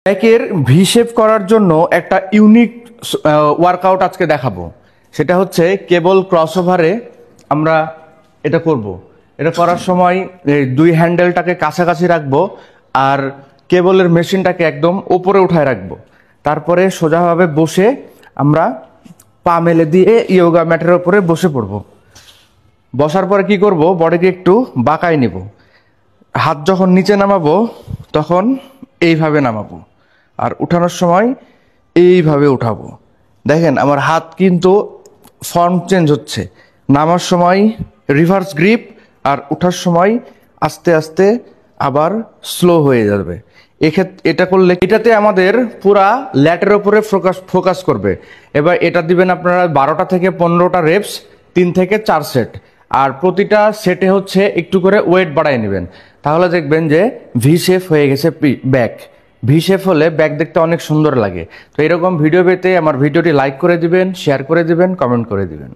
ব্যাকের V shape করার জন্য একটা ইউনিক ওয়ার্কআউট আজকে দেখাবো। সেটা হচ্ছে কেবল ক্রসওভারে আমরা এটা করব। এটা করার সময় দুই হ্যান্ডেলটাকে কাছাকাছি রাখবো আর কেবলের মেশিনটাকে একদম উপরে উঠায় রাখবো। তারপরে সোজাভাবে বসে আমরা পা মেলে দিয়ে ইয়োগা ম্যাটের উপরে বসে পড়ব। বসার পরে কি করব, বডিকে একটু বাঁকায় নিব। হাত যখন নিচে নামাবো তখন এইভাবে নামাবো, আর উঠানোর সময় এইভাবে উঠাবো। দেখেন আমার হাত কিন্তু ফর্ম চেঞ্জ হচ্ছে। নামার সময় রিভার্স গ্রিপ, আর উঠার সময় আস্তে আস্তে আবার স্লো হয়ে যাবে। এটা করলে এটাতে আমাদের পুরা ল্যাটের উপরে ফোকাস করবে। এবার এটা দিবেন আপনারা 12টা থেকে 15টা রেপস, 3 থেকে 4 সেট। আর প্রতিটা সেটে হচ্ছে একটু করে ওয়েট বাড়ায় নেবেন। তাহলে দেখবেন যে ভি শেপ হয়ে গেছে ব্যাক। ভি শেপ হলে ব্যাক দেখতে অনেক সুন্দর লাগে। তো এরকম ভিডিও পেতে আমার ভিডিওটি লাইক করে দিবেন, শেয়ার করে দিবেন, কমেন্ট করে দিবেন।